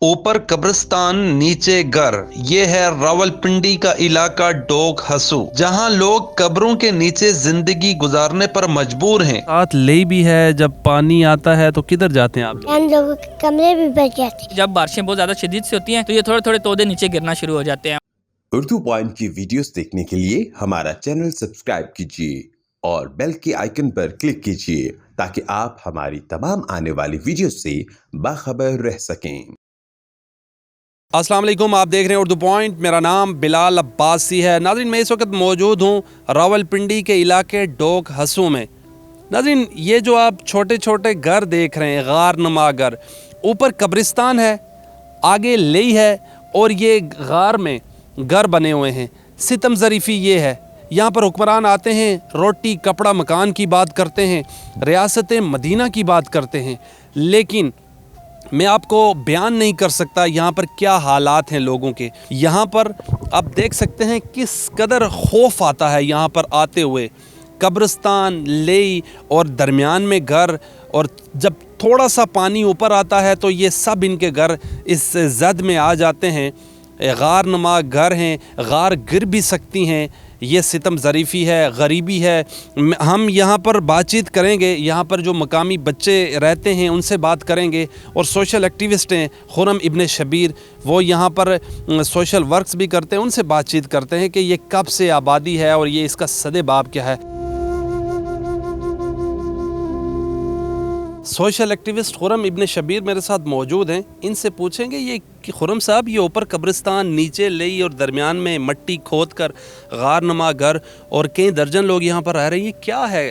ऊपर कब्रिस्तान नीचे घर। ये है रावलपिंडी का इलाका डोग हसू, जहां लोग कब्रों के नीचे जिंदगी गुजारने पर मजबूर हैं। साथ ले भी है, जब पानी आता है तो किधर जाते हैं आप लोग? हम लोगों के कमरे भी बच जाते हैं। जब बारिशें बहुत ज़्यादा शदीद से होती हैं तो ये थोड़े थोड़े तोदे नीचे गिरना शुरू हो जाते हैं। उर्दू पॉइंट की वीडियोस देखने के लिए हमारा चैनल सब्सक्राइब कीजिए और बेल के आइकन पर क्लिक कीजिए ताकि आप हमारी तमाम आने वाली वीडियोस से बाखबर रह सकें। अस्सलाम वालेकुम, आप देख रहे हैं उर्दू पॉइंट। मेरा नाम बिलाल अब्बासी है। नाज़रीन, मैं इस वक्त मौजूद हूँ रावलपिंडी के इलाके डोग हसू में। नाज़रीन, ये जो आप छोटे छोटे घर देख रहे हैं, गार नुमा घर, ऊपर कब्रिस्तान है, आगे लेई है और ये गार में घर बने हुए हैं। सितम ज़रीफ़ी ये है, यहाँ पर हुक्मरान आते हैं, रोटी कपड़ा मकान की बात करते हैं, रियासत मदीना की बात करते हैं, लेकिन मैं आपको बयान नहीं कर सकता यहाँ पर क्या हालात हैं लोगों के। यहाँ पर आप देख सकते हैं किस कदर खौफ आता है यहाँ पर आते हुए। कब्रिस्तान, लेई और दरमियान में घर, और जब थोड़ा सा पानी ऊपर आता है तो ये सब इनके घर इस जद में आ जाते हैं। गार नुमा घर हैं, गार गिर भी सकती हैं। ये सितम ज़रीफ़ी है, गरीबी है। हम यहाँ पर बातचीत करेंगे, यहाँ पर जो मकामी बच्चे रहते हैं उनसे बात करेंगे, और सोशल एक्टिविस्ट हैं खुरम इब्न शबीर, वो यहाँ पर सोशल वर्क्स भी करते हैं, उनसे बातचीत करते हैं कि ये कब से आबादी है और ये इसका सदे-बाब क्या है। सोशल एक्टिविस्ट खुरम इब्न शबीर मेरे साथ मौजूद हैं, इनसे पूछेंगे ये कि खुरम साहब, ये ऊपर कब्रिस्तान, नीचे लेई और दरमियान में मट्टी खोद कर गार नुमा घर और कई दर्जन लोग यहाँ पर रह रहे हैं, ये क्या है?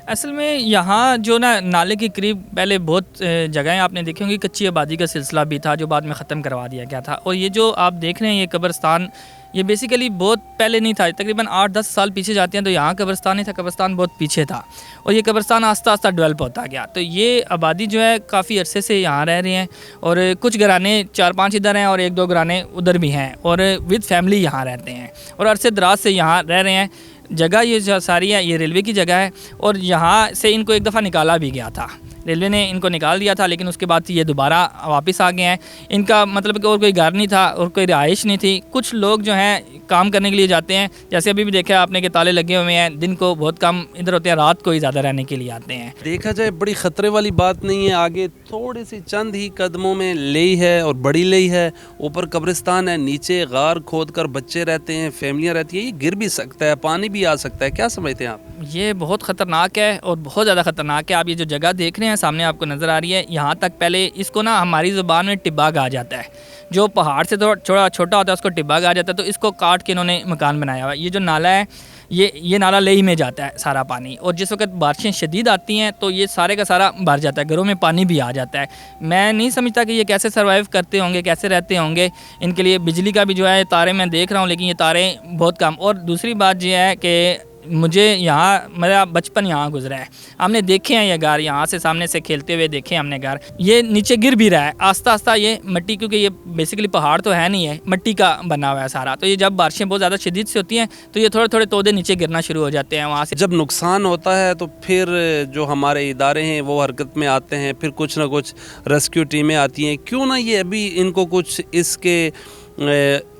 असल में यहाँ जो ना नाले के करीब पहले बहुत जगहें आपने देखी होंगी, कच्ची आबादी का सिलसिला भी था जो बाद में ख़त्म करवा दिया गया था। और ये जो आप देख रहे हैं ये कब्रिस्तान, ये बेसिकली बहुत पहले नहीं था, तकरीबन 8-10 साल पीछे जाते हैं तो यहाँ कब्रिस्तान नहीं था, कब्रिस्तान बहुत पीछे था और ये कब्रिस्तान आस्ता आस्ता डेवलप होता गया। तो ये आबादी जो है काफ़ी अरसे से यहाँ रह रहे हैं, और कुछ घराने 4-5 इधर हैं और 1-2 घराने उधर भी हैं, और विद फैमिली यहाँ रहते हैं और अरसे दराज से यहाँ रह रहे हैं। जगह ये जो सारी है ये रेलवे की जगह है, और यहाँ से इनको एक दफ़ा निकाला भी गया था, रेलवे ने इनको निकाल दिया था, लेकिन उसके बाद ये दोबारा वापस आ गए हैं। इनका मतलब कि और कोई घर नहीं था और कोई रिहाइश नहीं थी। कुछ लोग जो हैं काम करने के लिए जाते हैं, जैसे अभी भी देखा आपने कि ताले लगे हुए हैं, दिन को बहुत कम इधर होते हैं, रात को ही ज़्यादा रहने के लिए आते हैं। देखा जाए बड़ी ख़तरे वाली बात नहीं है, आगे थोड़ी सी चंद ही कदमों में लेई है और बड़ी लेई है, ऊपर कब्रिस्तान है, नीचे गार खोद कर बच्चे रहते हैं, फैमिलियाँ रहती हैं। ये गिर भी सकता है, पानी भी आ सकता है, क्या समझते हैं आप? ये बहुत ख़तरनाक है और बहुत ज़्यादा ख़तरनाक है। आप ये जो जगह देख रहे हैं सामने आपको नज़र आ रही है, यहाँ तक पहले इसको ना हमारी ज़ुबान में टिब्बा कहा जाता है। जो पहाड़ से थोड़ा छोटा होता है उसको टिब्बा कहा जाता है, तो इसको काट के इन्होंने मकान बनाया हुआ है। ये जो नाला है ये नाला लेही में जाता है सारा पानी, और जिस वक्त बारिशें शदीद आती हैं तो ये सारे का सारा भर जाता है, घरों में पानी भी आ जाता है। मैं नहीं समझता कि ये कैसे सर्वाइव करते होंगे, कैसे रहते होंगे। इनके लिए बिजली का भी जो है तारे मैं देख रहा हूँ, लेकिन ये तारे बहुत कम। और दूसरी बात ये है कि मुझे यहाँ मेरा बचपन यहाँ गुजरा है, हमने देखे हैं ये घर, यहाँ से सामने से खेलते हुए देखे हमने घर। ये नीचे गिर भी रहा है आस्ता आस्ता, ये मिट्टी, क्योंकि ये बेसिकली पहाड़ तो है नहीं है, मिट्टी का बना हुआ है सारा। तो ये जब बारिशें बहुत ज़्यादा शदीद से होती हैं तो ये थोड़े थोड़े तोदे नीचे गिरना शुरू हो जाते हैं वहाँ से। जब नुकसान होता है तो फिर जो हमारे इदारे हैं वो हरकत में आते हैं, फिर कुछ ना कुछ रेस्क्यू टीमें आती हैं। क्यों ना ये अभी इनको कुछ इसके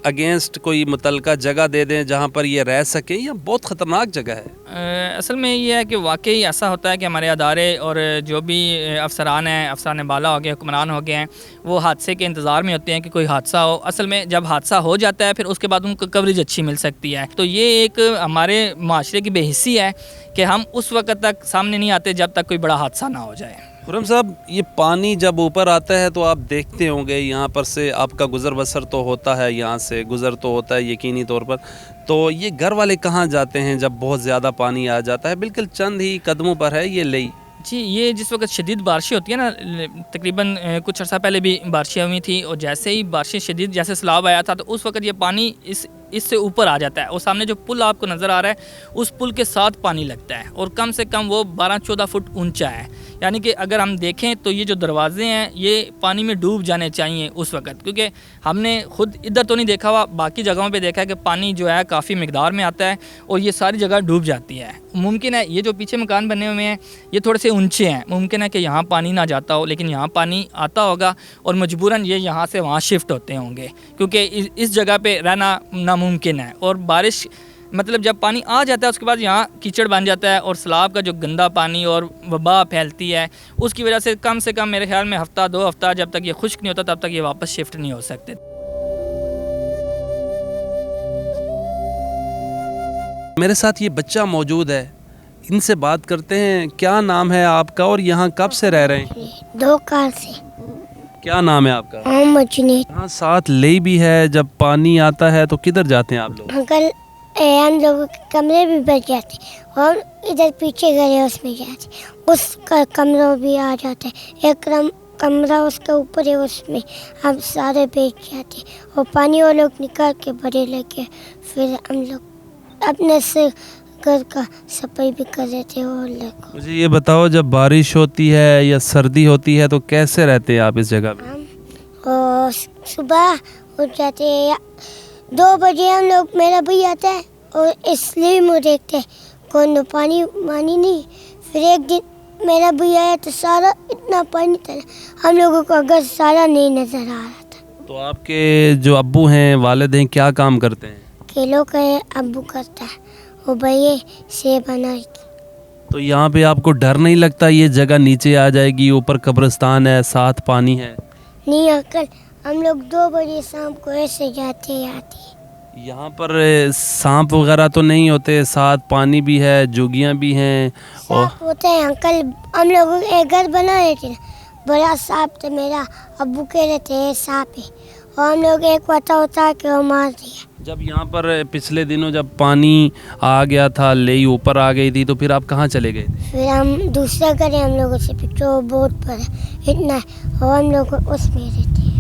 अगेंस्ट कोई मुतलका जगह दे दें जहाँ पर ये रह सकें। यह बहुत ख़तरनाक जगह है। असल में ये है कि वाकई ऐसा होता है कि हमारे अदारे और जो भी अफसरान हैं, अफसरान बाला हो गए, हुक्मरान हो गए हैं, वो हादसे के इंतज़ार में होते हैं कि कोई हादसा हो। असल में जब हादसा हो जाता है फिर उसके बाद उनको कवरेज अच्छी मिल सकती है। तो ये एक हमारे माशरे की बेहिस्सी है कि हम उस वक्त तक सामने नहीं आते जब तक कोई बड़ा हादसा ना हो जाए। खुरम साहब, ये पानी जब ऊपर आता है तो आप देखते होंगे यहाँ पर से आपका गुज़र बसर तो होता है, यहाँ से गुज़र तो होता है यकीनी तौर पर। तो ये घर वाले कहाँ जाते हैं जब बहुत ज़्यादा पानी आ जाता है? बिल्कुल चंद ही कदमों पर है ये लेई जी। ये जिस वक्त शदीद बारिशें होती है ना, तकरीबन कुछ अर्सा पहले भी बारिशें हुई थी, और जैसे ही बारिशें शदीद, जैसे सैलाब आया था, तो उस वक्त ये पानी इससे ऊपर आ जाता है, और सामने जो पुल आपको नज़र आ रहा है उस पुल के साथ पानी लगता है, और कम से कम वो 12-14 फुट ऊंचा है। یعنی کہ اگر ہم دیکھیں تو یہ جو دروازے ہیں یہ پانی میں ڈوب جانے چاہیے اس وقت، کیونکہ ہم نے خود ادھر تو نہیں دیکھا ہوا، باقی جگہوں پہ دیکھا ہے کہ پانی جو ہے کافی مقدار میں آتا ہے اور یہ ساری جگہ ڈوب جاتی ہے۔ ممکن ہے یہ جو پیچھے مکان بنے ہوئے ہیں یہ تھوڑے سے اونچے ہیں، ممکن ہے کہ یہاں پانی نہ جاتا ہو، لیکن یہاں پانی آتا ہوگا اور مجبوراً یہ یہاں سے وہاں شفٹ ہوتے ہوں گے، کیونکہ اس جگہ پہ رہنا ناممکن ہے۔ اور بارش مطلب جب پانی آ جاتا ہے اس کے بعد یہاں کیچڑ بن جاتا ہے اور سیلاب کا جو گندا پانی اور وبا پھیلتی ہے اس کی وجہ سے کم میرے خیال میں ہفتہ 2 ہفتہ جب تک یہ خشک نہیں ہوتا تب تک یہ واپس شفٹ نہیں ہو سکتے۔ میرے ساتھ یہ بچہ موجود ہے، ان سے بات کرتے ہیں۔ کیا نام ہے آپ کا اور یہاں کب سے رہ رہے ہیں؟ 2 سال سے۔ کیا نام ہے آپ کا؟ محمد جنید۔ یہاں ساتھ لے بھی ہے، جب پانی آتا ہے تو کدھر جاتے ہیں آپ لوگ؟ انکل ہم لوگوں کے کمرے بھی بچ جاتے اور ادھر پیچھے گھر ہے اس میں جاتے، اس کا کمرہ بھی آ جاتا ہے، ایک کمرہ اس کے اوپر ہے، اس میں ہم سارے بیٹھ جاتے اور پانی وہ لوگ نکال کے بڑے لے کے پھر ہم لوگ اپنے سے گھر کا صفائی بھی کر دیتے اور لوگ۔ مجھے یہ بتاؤ، جب بارش ہوتی ہے یا سردی ہوتی ہے تو کیسے رہتے ہیں آپ اس جگہ پہ؟ اور صبح اٹھ جاتے ہیں 2 بجے ہم لوگ، میرا بھائی آتا ہے اور اس لیے میں دیکھتے کون پانی نہیں، پھر ایک دن میرا بھائی آیا تو سارا اتنا پانی تھا ہم لوگوں کو گھر سارا نہیں نظر آ رہا تھا۔ تو آپ کے جو ابو ہیں، والد ہیں، کیا کام کرتے ہیں؟ کھیلوں کا ابو کرتا ہے وہ بھائی سے بنا۔ تو یہاں پہ آپ کو ڈر نہیں لگتا یہ جگہ نیچے آ جائے گی، اوپر قبرستان ہے، ساتھ پانی ہے؟ نہیں انکل، ہم لوگ 2 بجے شام کو ایسے جاتے آتے ہیں۔ یہاں پر سانپ وغیرہ تو نہیں ہوتے؟ ساتھ پانی بھی ہے، جوگیاں بھی ہیں اور سانپ ہوتے ہیں انکل، ہم لوگوں ایک گھر بنا رہے تھے، بڑا سانپ تھا، میرا ابو کہہ رہے تھے سانپ ہے اور ہم لوگ ایک ہوتا کہ وہ مار دیا۔ جب یہاں پر پچھلے دنوں جب پانی آ گیا تھا، لئی اوپر آ گئی تھی، تو پھر آپ کہاں چلے گئے تھے؟ پھر ہم دوسرا گھر ہم لوگوں سے پکچر بہت پر اتنا ہے اور ہم لوگ اس میں رہتے ہیں۔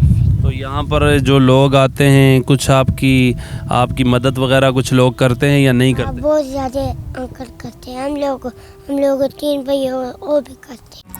تو یہاں پر جو لوگ آتے ہیں کچھ آپ کی مدد وغیرہ کچھ لوگ کرتے ہیں یا نہیں کرتے؟ بہت زیادہ انکل کرتے ہیں، ہم لوگ 3 بھائی اور بھی کرتے ہیں۔